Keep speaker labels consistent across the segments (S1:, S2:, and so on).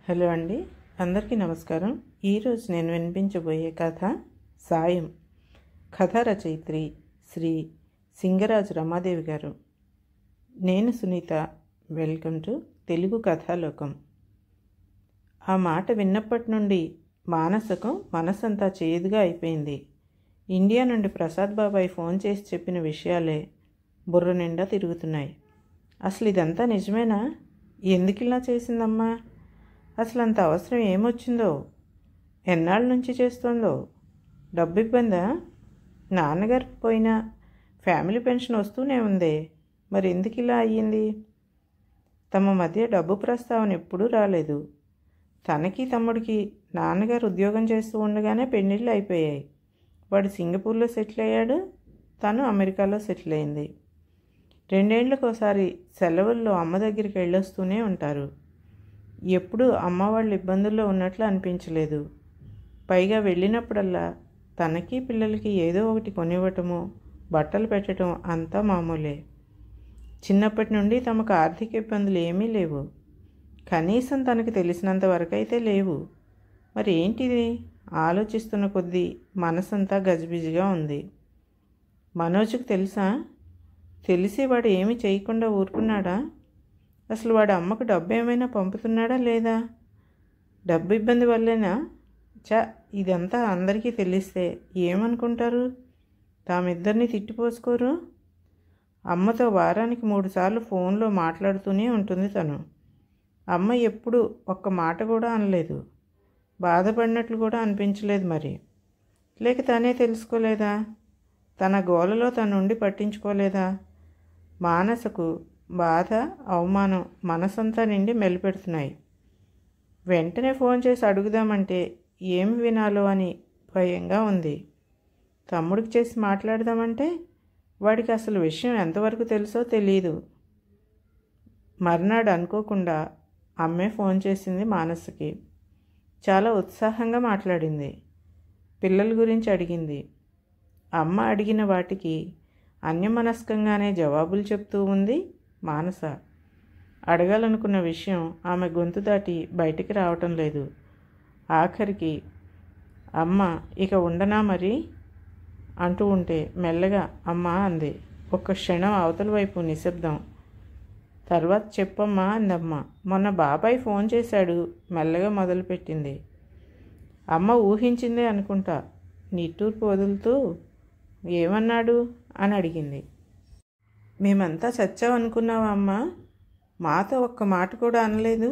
S1: Hello అండి, అందరికీ నమస్కారం. ఈరోజు నేను వినిపించబోయే కథ సాయం. కథ రచయిత్రి శ్రీ సింగరాజు రమాదేవి గారు. నేను సునీత. Welcome to Telugu Kathalokam. ఆ మాట విన్నప్పటి నుండి మానసకు మనసంతా చేదుగా అయిపోయింది. ఇండియా నుండి ప్రసాద్ బాబాయ్ ఫోన్ చేసి చెప్పిన విషయాలే బుర్ర నిండా తిరుగుతున్నాయి. అసలు ఇదంతా నిజమేనా? ఎందుకు ఇలా చేసిందమ్మా? అసలు అంత అవసరం ఏమొచ్చిందో? ఎన్నాళ్ళ నుంచి చేస్తోందో? డబ్బు ఇబ్బందా? నాన్నగారికి పోయినా ఫ్యామిలీ పెన్షన్ వస్తూనే ఉందే, మరి ఎందుకు ఇలా అయ్యింది? తమ మధ్య డబ్బు ప్రస్తావన ఎప్పుడూ రాలేదు. తనకి తమ్ముడికి నాన్నగారు ఉద్యోగం చేస్తూ ఉండగానే పెళ్ళిళ్ళు అయిపోయాయి. వాడు సింగపూర్లో సెటిల్ అయ్యాడు, తను అమెరికాలో సెటిల్ అయింది. 2 ఏళ్లకోసారి సెలవుల్లో అమ్మ దగ్గరికి వెళ్ళొస్తూనే ఉంటారు. ఎప్పుడూ అమ్మ వాళ్ళు ఇబ్బందుల్లో ఉన్నట్లు అనిపించలేదు. పైగా వెళ్ళినప్పుడల్లా తనకి పిల్లలకి ఏదో ఒకటి కొనివ్వటము, బట్టలు పెట్టడం అంతా మామూలే. చిన్నప్పటి నుండి తమకు ఆర్థిక ఇబ్బందులు ఏమీ లేవు. కనీసం తనకు తెలిసినంత వరకైతే లేవు. మరి ఏంటిది? ఆలోచిస్తున్న కొద్దీ మనసంతా గజిబిజిగా ఉంది. మనోజ్కి తెలుసా? తెలిసి వాడు ఏమీ చేయకుండా ఊరుకున్నాడా? అసలు వాడు అమ్మకు డబ్బు ఏమైనా పంపుతున్నాడా లేదా? డబ్బు ఇబ్బంది వల్లేనా? ఇదంతా అందరికీ తెలిస్తే ఏమనుకుంటారు? తామిద్దరిని తిట్టిపోసుకోరు? అమ్మతో వారానికి 3 సార్లు ఫోన్లో మాట్లాడుతూనే ఉంటుంది తను. అమ్మ ఎప్పుడు ఒక్క మాట కూడా అనలేదు. బాధపడినట్లు కూడా అనిపించలేదు. మరి లేక తనే తెలుసుకోలేదా? తన గోలలో తనుండి పట్టించుకోలేదా? మానసకు బాధ, అవమానం మనసంతా నిండి మెలిపెడుతున్నాయి. వెంటనే ఫోన్ చేసి అడుగుదామంటే ఏమి వినాలో అని భయంగా ఉంది. తమ్ముడికి చేసి మాట్లాడదామంటే వాడికి అసలు విషయం ఎంతవరకు తెలుసో తెలియదు. మర్నాడు అనుకోకుండా అమ్మే ఫోన్ చేసింది మానసకి. చాలా ఉత్సాహంగా మాట్లాడింది. పిల్లల గురించి అడిగింది. అమ్మ అడిగిన వాటికి అన్యమనస్కంగానే జవాబులు చెప్తూ ఉంది మానస. అడగాలనుకున్న విషయం ఆమె గొంతు దాటి బయటికి రావటం లేదు. ఆఖరికి అమ్మ ఇక ఉండనా మరి అంటూ ఉంటే మెల్లగా అమ్మ అంది. ఒక్క క్షణం అవతల వైపు నిశ్శబ్దం. తర్వాత చెప్పమ్మా అందమ్మ. మొన్న బాబాయ్ ఫోన్ చేశాడు, మెల్లగా మొదలుపెట్టింది. అమ్మ ఊహించిందే అనుకుంటా. నిట్టూర్పు వదులుతూ ఏమన్నాడు అని అడిగింది. మేమంతా చచ్చామనుకున్నావా అమ్మా? మాతో ఒక్క మాట కూడా అనలేదు.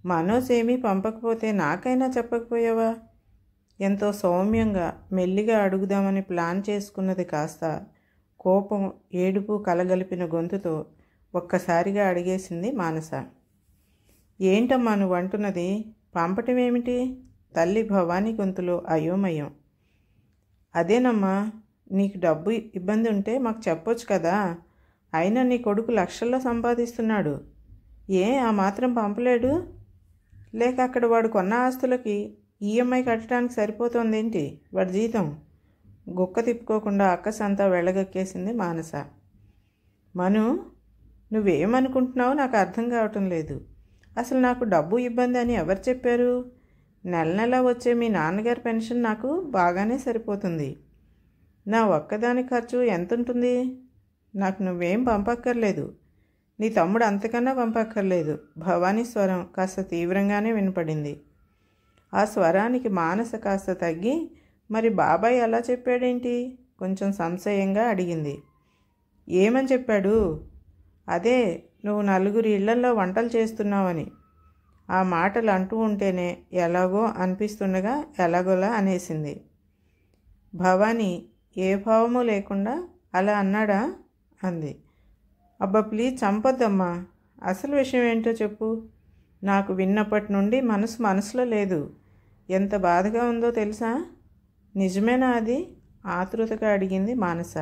S1: మనోజ్ ఏమీ పంపకపోతే నాకైనా చెప్పకపోయావా? ఎంతో సౌమ్యంగా మెల్లిగా అడుగుదామని ప్లాన్ చేసుకున్నది కాస్త కోపం, ఏడుపు కలగలిపిన గొంతుతో ఒక్కసారిగా అడిగేసింది మానస. ఏంటమ్మా నువ్వు అంటున్నది? పంపటమేమిటి? తల్లి భవానీ గొంతులో అయోమయం. అదేనమ్మా, నీకు డబ్బు ఇబ్బంది ఉంటే మాకు చెప్పొచ్చు కదా. అయినా నీ కొడుకు లక్షల్లో సంపాదిస్తున్నాడు. ఆ మాత్రం పంపలేడు? లేక అక్కడ వాడు కొన్న ఆస్తులకి ఈఎంఐ కట్టడానికి సరిపోతుందేంటి వాడి జీతం? గుక్క తిప్పుకోకుండా అక్కసంతా వెళ్ళగక్కేసింది మానస. మను, నువ్వేమనుకుంటున్నావో నాకు అర్థం కావటం లేదు. అసలు నాకు డబ్బు ఇబ్బంది అని ఎవరు చెప్పారు? నెల నెల వచ్చే మీ నాన్నగారి పెన్షన్ నాకు బాగానే సరిపోతుంది. నా ఒక్కదాని ఖర్చు ఎంత ఉంటుంది? నాకు నువ్వేం పంపక్కర్లేదు. నీ తమ్ముడు అంతకన్నా పంపక్కర్లేదు. భవానీ స్వరం కాస్త తీవ్రంగానే వినపడింది. ఆ స్వరానికి మానస కాస్త తగ్గి, మరి బాబాయ్ అలా చెప్పాడేంటి? కొంచెం సంశయంగా అడిగింది. ఏమని చెప్పాడు? అదే, నువ్వు 4 ఇళ్లల్లో వంటలు చేస్తున్నావని. ఆ మాటలు అంటూ ఉంటేనే ఎలాగో అనిపిస్తుండగా ఎలాగోలా అనేసింది. భవానీ ఏ భావము లేకుండా అలా అన్నాడా అంది. అబ్బా ప్లీజ్ చంపొద్దమ్మా. అసలు విషయం ఏంటో చెప్పు. నాకు విన్నప్పటి నుండి మనసులో లేదు. ఎంత బాధగా ఉందో తెలుసా? నిజమేనా అది? ఆతృతగా అడిగింది మానస.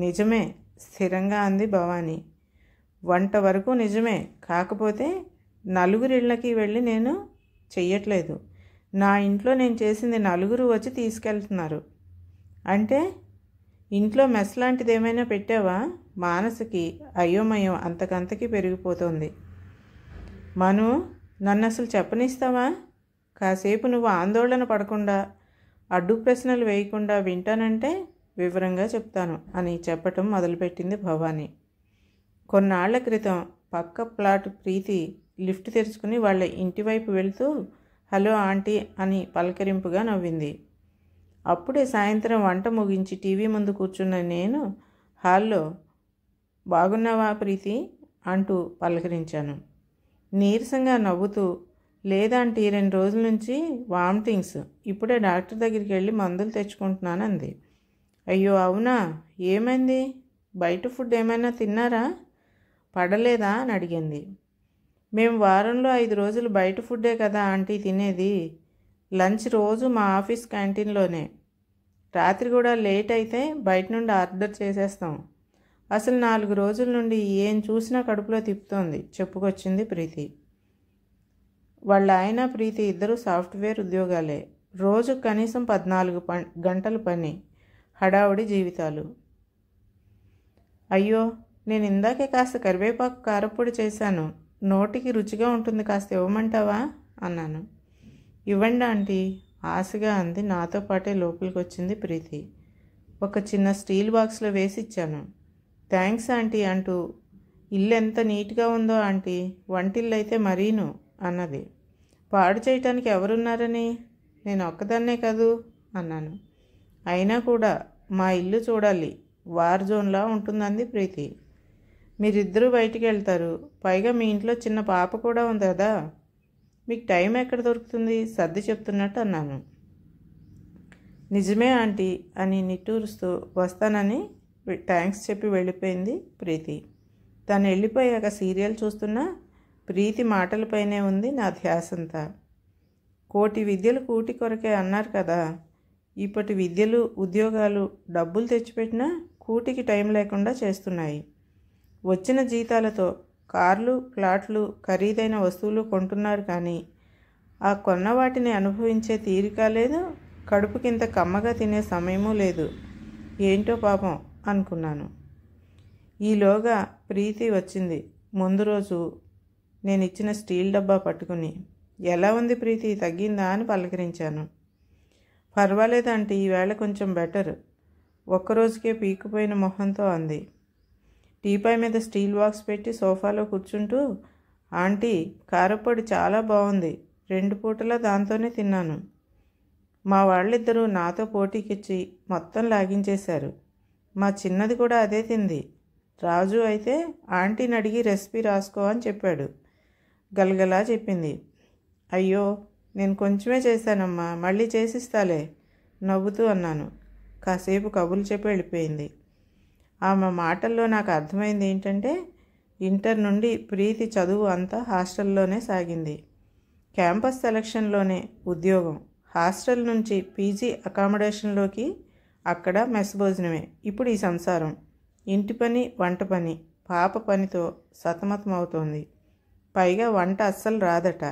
S1: నిజమే, స్థిరంగా అంది భవానీ. వంట వరకు నిజమే. కాకపోతే 4 ఇళ్ళకి వెళ్ళి నేను చెయ్యట్లేదు. నా ఇంట్లో నేను చేసింది 4 వచ్చి తీసుకెళ్తున్నారు. అంటే ఇంట్లో మెస్ లాంటిది ఏమైనా పెట్టావా? మానసకి అయోమయం అంతకంతకి పెరిగిపోతుంది. మను, నన్ను అసలు చెప్పనిస్తావా? కాసేపు నువ్వు ఆందోళన పడకుండా, అడ్డు ప్రశ్నలు వేయకుండా వింటానంటే వివరంగా చెప్తాను అని చెప్పటం మొదలుపెట్టింది భవానీ. కొన్నాళ్ల క్రితం పక్క ప్లాట్ ప్రీతి లిఫ్ట్ తెరుచుకుని వాళ్ళ ఇంటివైపు వెళుతూ హలో ఆంటీ అని పలకరింపుగా నవ్వింది. అప్పుడే సాయంత్రం వంట ముగించి టీవీ ముందు కూర్చున్న నేను హాల్లో బాగున్నావా ప్రీతి అంటూ పలకరించాను. నీరసంగా నవ్వుతూ లేదాంటీ 2 రోజుల నుంచి వామిటింగ్స్, ఇప్పుడే డాక్టర్ దగ్గరికి వెళ్ళి మందులు తెచ్చుకుంటున్నాను అంది. అయ్యో అవునా, ఏమైంది? బయట ఫుడ్ ఏమైనా తిన్నారా? పడలేదా అని అడిగింది. మేము వారంలో 5 రోజులు బయట ఫుడ్డే కదా ఆంటీ తినేది. లంచ్ రోజు మా ఆఫీస్ క్యాంటీన్లోనే. రాత్రి కూడా లేట్ అయితే బయట నుండి ఆర్డర్ చేసేస్తాం. అసలు 4 రోజుల నుండి ఏం చూసినా కడుపులో తిప్పుతోంది చెప్పుకొచ్చింది ప్రీతి. వాళ్ళ ఆయన ప్రీతి ఇద్దరు సాఫ్ట్వేర్ ఉద్యోగాలే. రోజు కనీసం 14 గంటల పని, హడావుడి జీవితాలు. అయ్యో, నేను ఇందాకే కాస్త కరివేపాకు కారప్పొడి చేశాను, నోటికి రుచిగా ఉంటుంది, కాస్త ఇవ్వమంటావా అన్నాను. ఇవ్వండి ఆంటీ ఆశగా అంది. నాతో పాటే లోపలికి వచ్చింది ప్రీతి. ఒక చిన్న స్టీల్ బాక్స్లో వేసి ఇచ్చాను. థ్యాంక్స్ ఆంటీ అంటూ ఇల్లు ఎంత నీట్గా ఉందో ఆంటీ, వంటిల్లు అయితే మరీను అన్నది. పాడు చేయటానికి ఎవరున్నారని? నేను ఒక్కదాన్నే కదూ అన్నాను. అయినా కూడా మా ఇల్లు చూడాలి, వార్ జోన్లా ఉంటుందంది ప్రీతి. మీరిద్దరూ బయటికి వెళ్తారు, పైగా మీ ఇంట్లో చిన్న పాప కూడా ఉంది కదా, మీకు టైం ఎక్కడ దొరుకుతుంది సర్ది చెప్తున్నట్టు అన్నాను. నిజమే ఆంటీ అని నిట్టూరుస్తూ వస్తానని థ్యాంక్స్ చెప్పి వెళ్ళిపోయింది ప్రీతి. తను వెళ్ళిపోయాక సీరియల్ చూస్తున్నా ప్రీతి మాటలపైనే ఉంది నా ధ్యాసంతా. కోటి విద్యలు కూటి కొరకే అన్నారు కదా, ఇప్పటి విద్యలు ఉద్యోగాలు డబ్బులు తెచ్చిపెట్టినా కూటికి టైం లేకుండా చేస్తున్నాయి. వచ్చిన జీతాలతో కార్లు ప్లాట్లు ఖరీదైన వస్తువులు కొంటున్నారు, కానీ ఆ కొన్న వాటిని అనుభవించే తీరిక లేదు, కడుపుకింత కమ్మగా తినే సమయమూ లేదు. ఏంటో పాపం అనుకున్నాను. ఈలోగా ప్రీతి వచ్చింది. ముందు రోజు నేను ఇచ్చిన స్టీల్ డబ్బా పట్టుకుని ఎలా ఉంది ప్రీతి, తగ్గిందా అని పలకరించాను. పర్వాలేదంటే ఈవేళ కొంచెం బెటర్, ఒక్కరోజుకే పీకిపోయిన మొహంతో అంది. టీపై మీద స్టీల్ బాక్స్ పెట్టి సోఫాలో కూర్చుంటూ ఆంటీ కారప్పొడి చాలా బాగుంది, 2 పూటలా దాంతోనే తిన్నాను. మా వాళ్ళిద్దరూ నాతో పోటీకిచ్చి మొత్తం లాగించేశారు. మా చిన్నది కూడా అదే తింది. రాజు అయితే ఆంటీని అడిగి రెసిపీ రాసుకో అని చెప్పాడు. గలగలా చెప్పింది. అయ్యో నేను కొంచెమే చేశానమ్మా, మళ్ళీ చేసిస్తాలే నవ్వుతూ అన్నాను. కాసేపు కబుర్లు చెప్పి వెళ్ళిపోయింది. ఆమె మాటల్లో నాకు అర్థమైంది ఏంటంటే, ఇంటర్ నుండి ప్రీతి చదువు అంతా హాస్టల్లోనే సాగింది. క్యాంపస్ సెలక్షన్లోనే ఉద్యోగం, హాస్టల్ నుంచి పీజీ అకామిడేషన్లోకి, అక్కడ మెస్ భోజనమే. ఇప్పుడు ఈ సంసారం, ఇంటి పని వంట పని, పాప పనితో సతమతం అవుతోంది. పైగా వంట అస్సలు రాదట.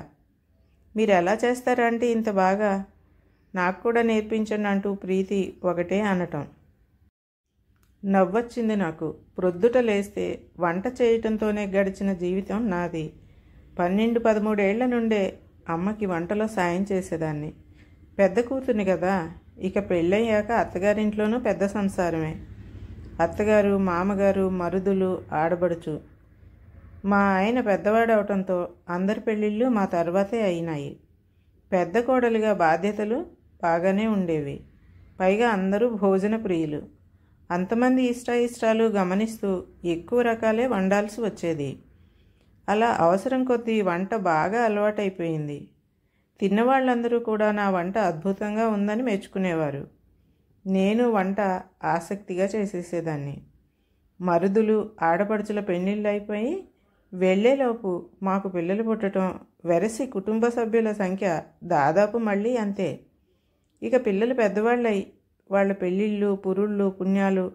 S1: మీరు ఎలా చేస్తారంటే ఇంత బాగా, నాకు కూడా నేర్పించండి అంటూ ప్రీతి ఒకటే అనటం. నవ్వొచ్చింది నాకు. ప్రొద్దుట లేస్తే వంట చేయటంతోనే గడిచిన జీవితం నాది. 12-13 ఏళ్ల నుండే అమ్మకి వంటలో సాయం చేసేదాన్ని. పెద్ద కూతుర్ని కదా, ఇక పెళ్ళయ్యాక అత్తగారింట్లోనూ పెద్ద సంసారమే. అత్తగారు మామగారు మరుదులు ఆడబడుచు. మా ఆయన పెద్దవాడు అవటంతో అందరి పెళ్ళిళ్ళు మా తర్వాతే అయినాయి. పెద్ద కోడలిగా బాధ్యతలు బాగానే ఉండేవి. పైగా అందరూ భోజన ప్రియులు. అంతమంది ఇష్టాయిష్టాలు గమనిస్తూ ఎక్కువ రకాలే వండాల్సి వచ్చేది. అలా అవసరం కొద్దీ వంట బాగా అలవాటైపోయింది. తిన్నవాళ్ళందరూ కూడా నా వంట అద్భుతంగా ఉందని మెచ్చుకునేవారు. నేను వంట ఆసక్తిగా చేసేసేదాన్ని. మరుదులు ఆడపడుచుల పెళ్ళిళ్ళు అయిపోయి వెళ్ళేలోపు మాకు పిల్లలు పుట్టడం, వెరసి కుటుంబ సభ్యుల సంఖ్య దాదాపు మళ్ళీ అంతే. ఇక పిల్లలు పెద్దవాళ్ళై వాళ్ళ పెళ్ళిళ్ళు పురుళ్ళు పుణ్యాలు,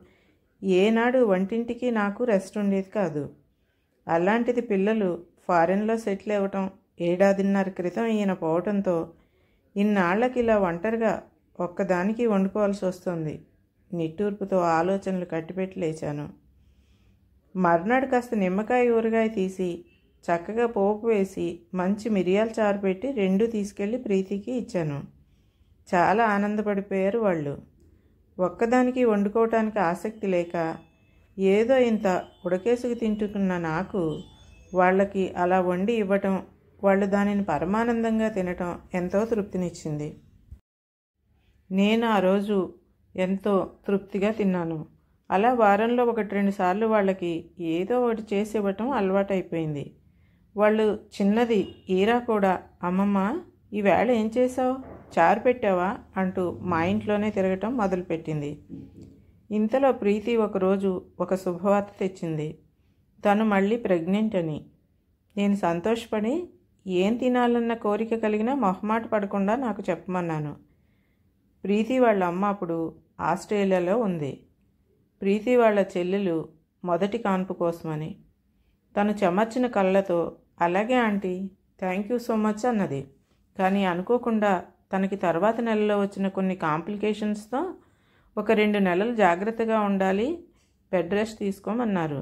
S1: ఏనాడు వంటింటికి నాకు రెస్ట్ ఉండేది కాదు. అలాంటిది పిల్లలు ఫారెన్లో సెటిల్ అవ్వటం, 1.5 ఏళ్ల క్రితం ఈయన పోవటంతో ఇన్నాళ్లకి ఇలా ఒంటరిగా ఒక్కదానికి వండుకోవాల్సి వస్తుంది. నిట్టూర్పుతో ఆలోచనలు కట్టిపెట్టి లేచాను. మర్నాడు కాస్త నిమ్మకాయ ఊరగాయ తీసి చక్కగా పోపు వేసి మంచి మిరియాల చారు పెట్టి 2 తీసుకెళ్ళి ప్రీతికి ఇచ్చాను. చాలా ఆనందపడిపోయారు వాళ్ళు. ఒక్కదానికి వండుకోవటానికి ఆసక్తి లేక ఏదో ఇంత ఉడకేసుకు తింటున్న నాకు వాళ్ళకి అలా వండి ఇవ్వటం, వాళ్ళు దానిని పరమానందంగా తినటం ఎంతో తృప్తినిచ్చింది. నేను ఆ రోజు ఎంతో తృప్తిగా తిన్నాను. అలా వారంలో 1-2 సార్లు వాళ్ళకి ఏదో ఒకటి చేసి ఇవ్వటం అలవాటైపోయింది. వాళ్ళు చిన్నది ఈరా కూడా, అమ్మమ్మ ఈవేళ ఏం చేసావు, చారు పెట్టావా అంటూ మా ఇంట్లోనే తిరగటం మొదలుపెట్టింది. ఇంతలో ప్రీతి ఒకరోజు ఒక శుభవార్త తెచ్చింది. తను మళ్ళీ ప్రెగ్నెంట్ అని. నేను సంతోషపడి ఏం తినాలన్న కోరిక కలిగినా మొహమాట పడకుండా నాకు చెప్పమన్నాను. ప్రీతి వాళ్ళ అమ్మ అప్పుడు ఆస్ట్రేలియాలో ఉంది. ప్రీతి వాళ్ళ చెల్లెలు మొదటి కాన్పు కోసమని. తను చెమర్చిన కళ్ళతో అలాగే aunty, thank you so much అన్నది. కానీ అనుకోకుండా తనకి తర్వాత నెలలో వచ్చిన కొన్ని కాంప్లికేషన్స్తో 1-2 నెలలు జాగ్రత్తగా ఉండాలి, బెడ్ రెస్ట్ తీసుకోమన్నారు.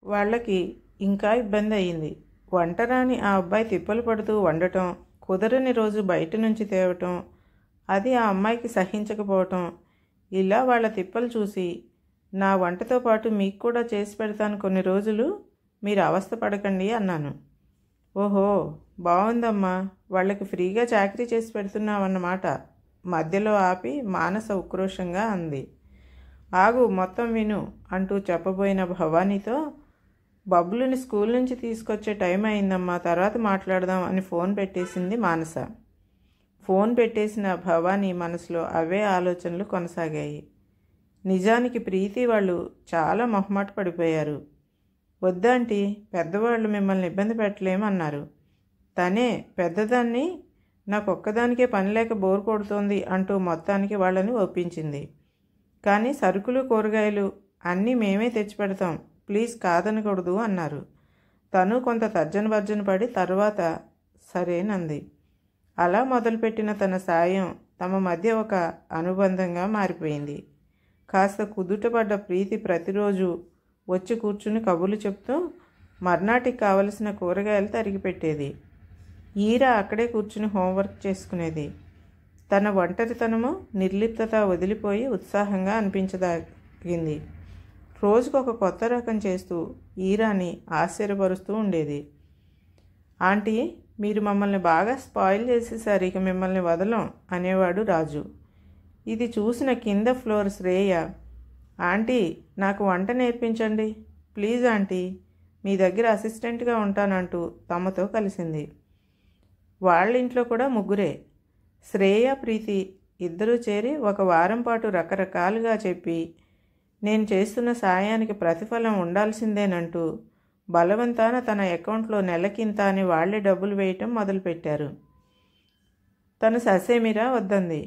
S1: వాళ్ళకి ఇంకా ఇబ్బంది అయ్యింది. వంటరాని ఆ అబ్బాయి తిప్పలు పడుతూ వండటం, కుదరని రోజు బయట నుంచి తేవటం, అది ఆ అమ్మాయికి సహించకపోవటం, ఇలా వాళ్ళ తిప్పలు చూసి నా వంటతో పాటు మీకు కూడా చేసి పెడతాను కొన్ని రోజులు, మీరు అవస్థ పడకండి అన్నాను. ఓహో బాగుందమ్మా, వాళ్ళకి ఫ్రీగా చాకరీ చేసి పెడుతున్నావన్నమాట మధ్యలో ఆపి మానస ఉక్రోషంగా అంది. ఆగు మొత్తం విను అంటూ చెప్పబోయిన భవానీతో, బబ్బులుని స్కూల్ నుంచి తీసుకొచ్చే టైం అయిందమ్మా, తర్వాత మాట్లాడదాం అని ఫోన్ పెట్టేసింది మానస. ఫోన్ పెట్టేసిన భవానీ మనసులో అవే ఆలోచనలు కొనసాగాయి. నిజానికి ప్రీతి వాళ్ళు చాలా మొహమాట పడిపోయారు. వద్దంటీ, పెద్దవాళ్ళు మిమ్మల్ని ఇబ్బంది పెట్టలేమన్నారు. తనే పెద్దదాన్ని, నాకు ఒక్కదానికే పని లేక బోర్ కొడుతోంది అంటూ మొత్తానికి వాళ్ళని ఒప్పించింది. కానీ సరుకులు కూరగాయలు అన్నీ మేమే తెచ్చిపెడతాం, ప్లీజ్ కాదనకూడదు అన్నారు. తను కొంత తర్జన భర్జన పడి తర్వాత సరేనంది. అలా మొదలుపెట్టిన తన సాయం తమ మధ్య ఒక అనుబంధంగా మారిపోయింది. కాస్త కుదుటపడ్డ ప్రీతి ప్రతిరోజు వచ్చి కూర్చుని కబుర్లు చెప్తూ మర్నాటికి కావలసిన కూరగాయలు తరిగిపెట్టేది. ఈరా అక్కడే కూర్చుని హోంవర్క్ చేసుకునేది. తన ఒంటరితనము నిర్లిప్తత వదిలిపోయి ఉత్సాహంగా అనిపించదాగింది. రోజుకొక కొత్త రకం చేస్తూ ఈరాని ఆశ్చర్యపరుస్తూ ఉండేది. ఆంటీ, మీరు మమ్మల్ని బాగా స్పాయిల్ చేసేసారు, ఇక మిమ్మల్ని వదలం అనేవాడు రాజు. ఇది చూసిన కింద ఫ్లోర్ శ్రేయ, ఆంటీ నాకు వంట నేర్పించండి ప్లీజ్ ఆంటీ, మీ దగ్గర అసిస్టెంట్గా ఉంటానంటూ తమతో కలిసింది. వాళ్ళింట్లో కూడా ముగ్గురే. శ్రేయ, ప్రీతి ఇద్దరూ చేరి ఒక వారం పాటు రకరకాలుగా చెప్పి నేను చేస్తున్న సాయానికి ప్రతిఫలం ఉండాల్సిందేనంటూ బలవంతాన తన అకౌంట్లో నెలకింత అని వాళ్లే డబ్బులు వేయటం మొదలుపెట్టారు. తను ససేమిరా వద్దంది.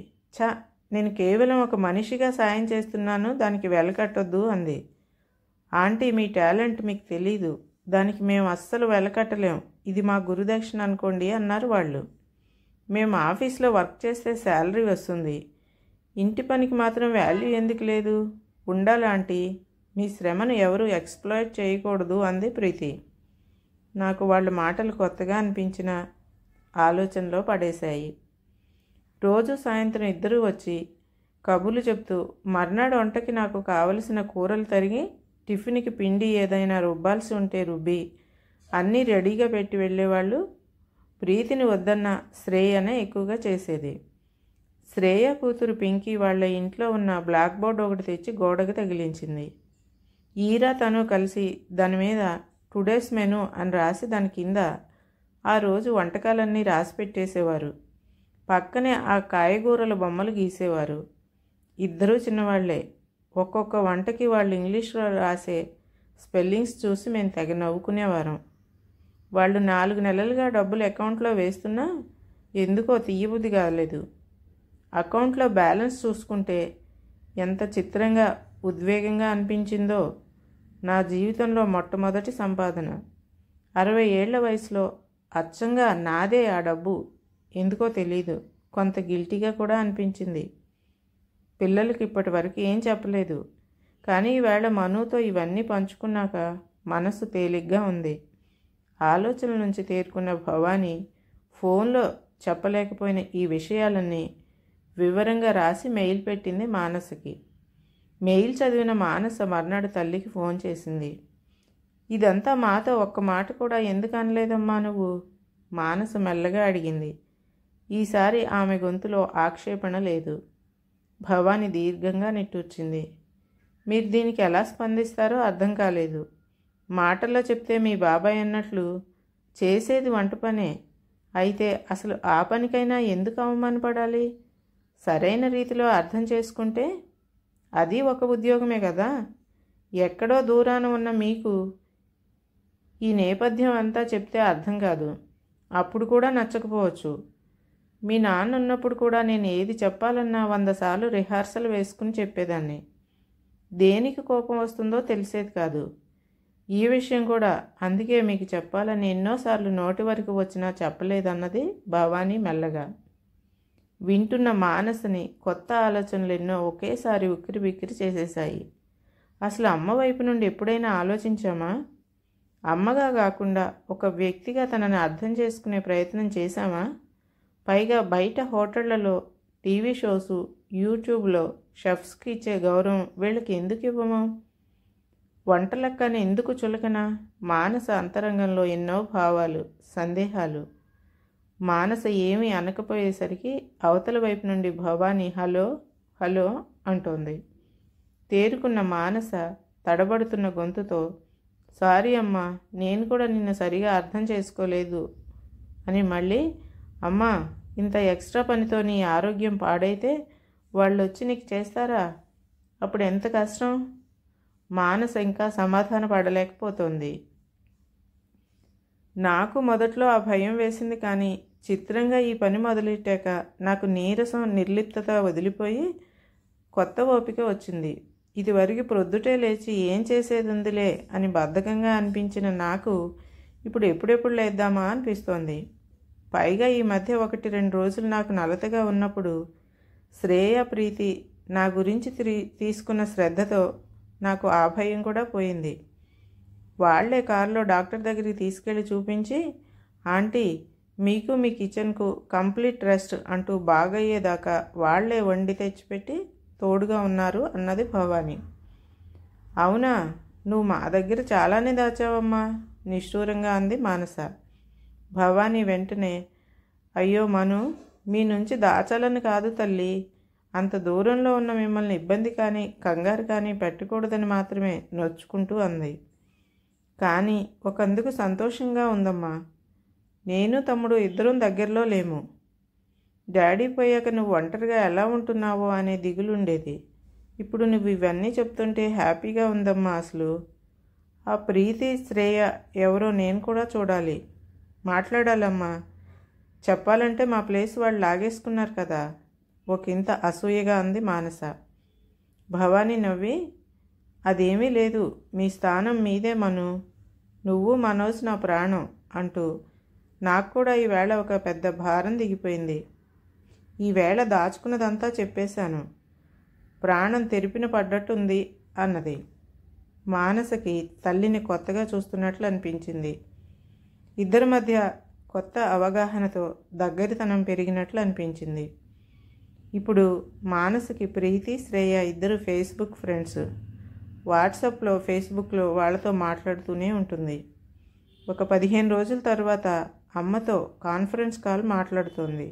S1: నేను కేవలం ఒక మనిషిగా సాయం చేస్తున్నాను, దానికి వెలకట్టొద్దు అంది. ఆంటీ, మీ టాలెంట్ మీకు తెలీదు, దానికి మేము అస్సలు వెలకట్టలేం, ఇది మా గురుదక్షిణ అనుకోండి అన్నారు వాళ్ళు. మేము ఆఫీస్లో వర్క్ చేస్తే శాలరీ వస్తుంది, ఇంటి పనికి మాత్రం వాల్యూ ఎందుకు లేదు, ఉండాలి ఆంటీ, మీ శ్రమను ఎవరూ ఎక్స్‌ప్లాయిట్ చేయకూడదు అంది ప్రీతి. నాకు వాళ్ళ మాటలు కొత్తగా అనిపించిన ఆలోచనలో పడేశాయి. రోజు సాయంత్రం ఇద్దరూ వచ్చి కబుర్లు చెప్తూ మర్నాడు వంటకి నాకు కావలసిన కూరలు తరిగి టిఫిన్కి పిండి ఏదైనా రుబ్బాల్సి ఉంటే రుబ్బి అన్నీ రెడీగా పెట్టి వెళ్ళేవాళ్ళు. ప్రీతిని వద్దన్న శ్రేయనే ఎక్కువగా చేసేది. శ్రేయ కూతురు పింకీ వాళ్ళ ఇంట్లో ఉన్న బ్లాక్ బోర్డ్ ఒకటి తెచ్చి గోడకు తగిలించింది. ఈరా తను కలిసి దాని మీద టుడేస్ మెనూ అని రాసి దాని కింద ఆ రోజు వంటకాలన్నీ రాసి పెట్టేసేవారు. పక్కనే ఆ కాయగూరల బొమ్మలు గీసేవారు. ఇద్దరూ చిన్నవాళ్లే. ఒక్కొక్క వంటకి వాళ్ళు ఇంగ్లీష్లో రాసే స్పెల్లింగ్స్ చూసి మేము తెగ నవ్వుకునేవారం. వాళ్ళు 4 నెలలుగా డబ్బులు అకౌంట్లో వేస్తున్నా ఎందుకో తీయబుద్ధి కాలేదు. అకౌంట్లో బ్యాలెన్స్ చూసుకుంటే ఎంత చిత్రంగా ఉద్వేగంగా అనిపించిందో. నా జీవితంలో మొట్టమొదటి సంపాదన. 60 ఏళ్ల వయసులో అచ్చంగా నాదే ఆ డబ్బు. ఎందుకో తెలీదు, కొంత గిల్టీగా కూడా అనిపించింది. పిల్లలకి ఇప్పటి వరకు ఏం చెప్పలేదు, కానీ ఈవేళ మనుతో ఇవన్నీ పంచుకున్నాక మనసు తేలిగ్గా ఉంది. ఆలోచనల నుంచి తేరుకున్న భవానీ ఫోన్లో చెప్పలేకపోయిన ఈ విషయాలన్నీ వివరంగా రాసి మెయిల్ పెట్టింది మానసకి. మెయిల్ చదివిన మానస మర్నాడు తల్లికి ఫోన్ చేసింది. ఇదంతా మాతో ఒక్క మాట కూడా ఎందుకు అనలేదమ్మా నువ్వు? మానస మెల్లగా అడిగింది. ఈసారి ఆమె గొంతులో ఆక్షేపణ లేదు. భవానీ దీర్ఘంగా నిట్టూర్చింది. మీరు దీనికి ఎలా స్పందిస్తారో అర్థం కాలేదు. మాటల్లో చెప్తే మీ బాబాయ్ అన్నట్లు చేసేది వంట పనే. అయితే అసలు ఆ పనికైనా ఎందుకు అవమానపడాలి? సరైన రీతిలో అర్థం చేసుకుంటే అది ఒక ఉద్యోగమే కదా. ఎక్కడో దూరాన ఉన్న మీకు ఈ నేపథ్యం అంతా చెప్తే అర్థం కాదు. అప్పుడు కూడా నచ్చకపోవచ్చు. మీ నాన్న ఉన్నప్పుడు కూడా నేను ఏది చెప్పాలన్నా 100 సార్లు రిహార్సల్ వేసుకుని చెప్పేదాన్ని. దేనికి కోపం వస్తుందో తెలిసేది కాదు. ఈ విషయం కూడా అందుకే మీకు చెప్పాలని ఎన్నోసార్లు నోటి వరకు వచ్చినా చెప్పలేదన్నది భవానీ మెల్లగా. వింటున్న మానసని కొత్త ఆలోచనలు ఎన్నో ఒకేసారి ఉక్కిరి బిక్కిరి చేసేశాయి. అసలు అమ్మ వైపు నుండి ఎప్పుడైనా ఆలోచించామా? అమ్మగా కాకుండా ఒక వ్యక్తిగా తనని అర్థం చేసుకునే ప్రయత్నం చేశామా? పైగా బయట హోటళ్లలో, టీవీ షోసు, యూట్యూబ్లో షెఫ్స్కి ఇచ్చే గౌరవం వీళ్ళకి ఎందుకు ఇవ్వము? వంటలక్కని ఎందుకు చులకన? మానస అంతరంగంలో ఎన్నో భావాలు, సందేహాలు. మానస ఏమీ అనకపోయేసరికి అవతల వైపు నుండి భవానీ హలో హలో అంటోంది. తేరుకున్న మానస తడబడుతున్న గొంతుతో, సారీ అమ్మా, నేను కూడా నిన్ను సరిగా అర్థం చేసుకోలేదు అని మళ్ళీ, అమ్మా ఇంత ఎక్స్ట్రా పనితో నీ ఆరోగ్యం పాడైతే వాళ్ళు వచ్చి నీకు చేస్తారా? అప్పుడు ఎంత కష్టం? మానస ఇంకా సమాధాన పడలేకపోతుంది. నాకు మొదట్లో ఆ భయం వేసింది, కానీ చిత్రంగా ఈ పని మొదలెట్టాక నాకు నీరసం, నిర్లిప్తత వదిలిపోయి కొత్త ఓపిక వచ్చింది. ఇదివరకు ప్రొద్దుటే లేచి ఏం చేసేది ఉందిలే అని బద్ధకంగా అనిపించిన నాకు ఇప్పుడు ఎప్పుడెప్పుడు లేద్దామా అనిపిస్తోంది. పైగా ఈ మధ్య 1-2 రోజులు నాకు నలతగా ఉన్నప్పుడు శ్రేయ, ప్రీతి నా గురించి తీసుకున్న శ్రద్ధతో నాకు ఆ భయం కూడా పోయింది. వాళ్లే కారులో డాక్టర్ దగ్గరికి తీసుకెళ్లి చూపించి, ఆంటీ మీకు మీ కిచెన్కు కంప్లీట్ రెస్ట్ అంటూ బాగయ్యేదాకా వాళ్లే వండి తెచ్చిపెట్టి తోడుగా ఉన్నారు అన్నది భవానీ. అవునా, నువ్వు మా దగ్గర చాలానే దాచావమ్మా నిష్ఠూరంగా అంది మానస. భవానీ వెంటనే, అయ్యో మను, మీ నుంచి దాచాలని కాదు తల్లి, అంత దూరంలో ఉన్న మిమ్మల్ని ఇబ్బంది కానీ కంగారు కానీ పెట్టకూడదని మాత్రమే నొచ్చుకుంటూ అంది. కానీ ఒకందుకు సంతోషంగా ఉందమ్మా. నేను తమ్ముడు ఇద్దరం దగ్గరలో లేము. డాడీ పోయాక నువ్వు ఒంటరిగా ఎలా ఉంటున్నావో అనే దిగులుండేది. ఇప్పుడు నువ్వు ఇవన్నీ చెప్తుంటే హ్యాపీగా ఉందమ్మా. అసలు ఆ ప్రీతి, శ్రేయ ఎవరో నేను కూడా చూడాలి, మాట్లాడాలమ్మా. చెప్పాలంటే మా ప్లేస్ వాళ్ళు లాగేసుకున్నారు కదా, ఒకంత అసూయగా అంది మానస. భవానీ నవ్వి, అదేమీ లేదు, మీ స్థానం మీదే మను, నువ్వు మనోజ్ నా ప్రాణం అంటూ నాకు కూడా ఈవేళ ఒక పెద్ద భారం దిగిపోయింది. ఈవేళ దాచుకున్నదంతా చెప్పేశాను, ప్రాణం తెరిపిన పడ్డట్టుంది అన్నది. మానసకి తల్లిని కొత్తగా చూస్తున్నట్లు అనిపించింది. ఇద్దరి మధ్య కొత్త అవగాహనతో దగ్గరితనం పెరిగినట్లు అనిపించింది. ఇప్పుడు మానసకి ప్రీతి, శ్రేయ ఇద్దరు ఫేస్బుక్ ఫ్రెండ్స్. వాట్సాప్లో, ఫేస్బుక్లో వాళ్ళతో మాట్లాడుతూనే ఉంటుంది. ఒక 15 రోజుల తర్వాత అమ్మతో కాన్ఫరెన్స్ కాల్ మాట్లాడుతోంది.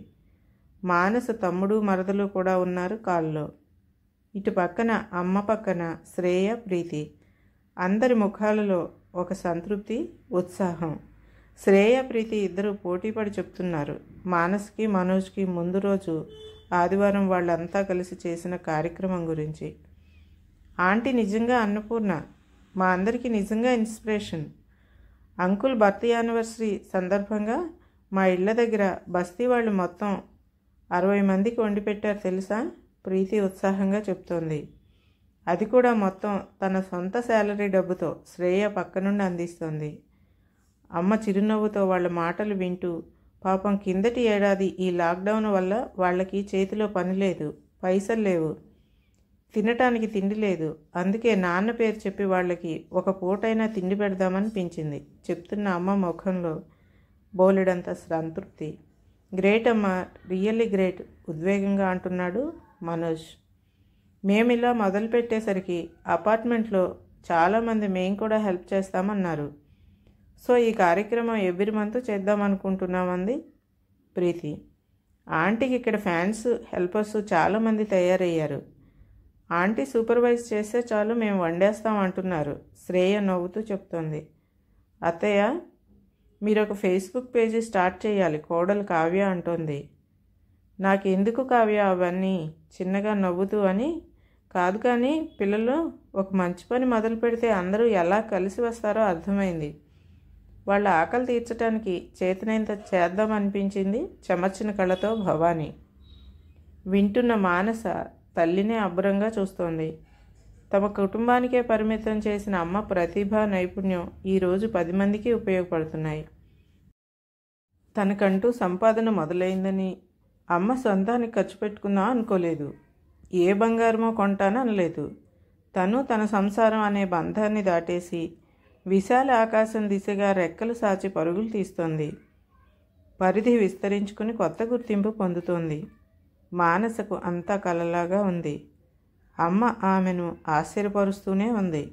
S1: మానస తమ్ముడు, మరదలు కూడా ఉన్నారు కాల్లో. ఇటు పక్కన అమ్మ, పక్కన శ్రేయ, ప్రీతి. అందరి ముఖాలలో ఒక సంతృప్తి, ఉత్సాహం. శ్రేయ, ప్రీతి ఇద్దరు పోటీపడి చెప్తున్నారు మానస్కి, మనోజ్కి ముందు రోజు ఆదివారం వాళ్ళంతా కలిసి చేసిన కార్యక్రమం గురించి. ఆంటీ నిజంగా అన్నపూర్ణ, మా అందరికీ నిజంగా ఇన్స్పిరేషన్. అంకుల్ బర్త్ యానివర్సరీ సందర్భంగా మా ఇళ్ల దగ్గర బస్తీ వాళ్ళు మొత్తం 60 మందికి వండి పెట్టారు తెలుసా? ప్రీతి ఉత్సాహంగా చెప్తోంది. అది కూడా మొత్తం తన సొంత శాలరీ డబ్బుతో శ్రేయ పక్క నుండి అందిస్తోంది. అమ్మ చిరునవ్వుతో వాళ్ళ మాటలు వింటూ, పాపం కిందటి ఏడాది ఈ లాక్డౌన్ వల్ల వాళ్ళకి చేతిలో పని లేదు, పైసలు లేవు. తినటానికి తిండి లేదు. అందుకే నాన్న పేరు చెప్పి వాళ్ళకి ఒక పూటైనా తిండి పెడదామనిపించింది. చెప్తున్న అమ్మ ముఖంలో బోలెడంత సంతృప్తి. గ్రేట్ అమ్మ, రియల్లీ గ్రేట్, ఉద్వేగంగా అంటున్నాడు మనోజ్. మేమిలా మొదలుపెట్టేసరికి అపార్ట్మెంట్లో చాలామంది మేము కూడా హెల్ప్ చేస్తామన్నారు. సో ఈ కార్యక్రమం ఎవ్రీ మంత్ చేద్దామనుకుంటున్నామంది ప్రీతి. ఆంటీకి ఇక్కడ ఫ్యాన్స్, హెల్పర్స్ చాలామంది తయారయ్యారు. ఆంటీ సూపర్వైజ్ చేస్తే చాలు, మేము వండేస్తాం అంటున్నారు, శ్రేయ నవ్వుతూ చెప్తోంది. అత్తయ్య, మీరు ఒక ఫేస్బుక్ పేజీ స్టార్ట్ చేయాలి, కోడలు కావ్య అంటోంది. నాకెందుకు కావ్య అవన్నీ, చిన్నగా నవ్వుతూ అని. కాదు కానీ పిల్లలు ఒక మంచి పని మొదలు పెడితే అందరూ ఎలా కలిసి వస్తారో అర్థమైంది. వాళ్ళ ఆకలి తీర్చడానికి చేతనైనంత చేద్దామనిపించింది చెమర్చిన కళ్ళతో భవానీ. వింటున్న మానస తల్లినే అబ్బురంగా చూస్తోంది. తమ కుటుంబానికే పరిమితం చేసిన అమ్మ ప్రతిభ, నైపుణ్యం ఈరోజు 10 మందికి ఉపయోగపడుతున్నాయి. తనకంటూ సంపాదన మొదలైందని అమ్మ సొంతానికి ఖర్చు పెట్టుకుందాం అనుకోలేదు. ఏ బంగారమో కొంటాను అనలేదు. తను తన సంసారం అనే బంధాన్ని దాటేసి విశాల ఆకాశం దిశగా రెక్కలు సాచి పరుగులు తీస్తోంది. పరిధి విస్తరించుకుని కొత్త గుర్తింపు పొందుతోంది. మానసకు అంతా కలలాగా ఉంది. అమ్మ ఆమెను ఆశ్చర్యపరుస్తూనే ఉంది.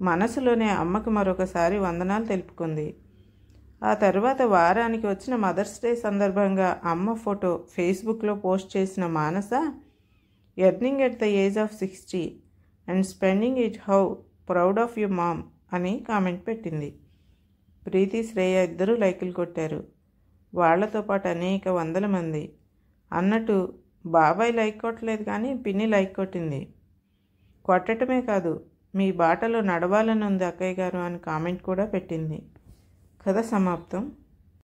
S1: మనసులోనే అమ్మకు మరొకసారి వందనాలు తెలుపుకుంది. ఆ తర్వాత వారానికి వచ్చిన మదర్స్ డే సందర్భంగా అమ్మ ఫోటో ఫేస్బుక్లో పోస్ట్ చేసిన Manasa, earning at the age of 60 and spending it how proud of you mom అని కామెంట్ పెట్టింది. ప్రీతి, శ్రేయ ఇద్దరూ లైకులు కొట్టారు. వాళ్లతో పాటు అనేక వందల మంది. అన్నట్టు బాబాయ్ లైక్ కొట్టలేదు కానీ పిన్ని లైక్ కొట్టింది. కొట్టడమే కాదు, మీ బాటలో నడవాలని ఉంది అక్కయ్య గారు అని కామెంట్ కూడా పెట్టింది. కథ సమాప్తం.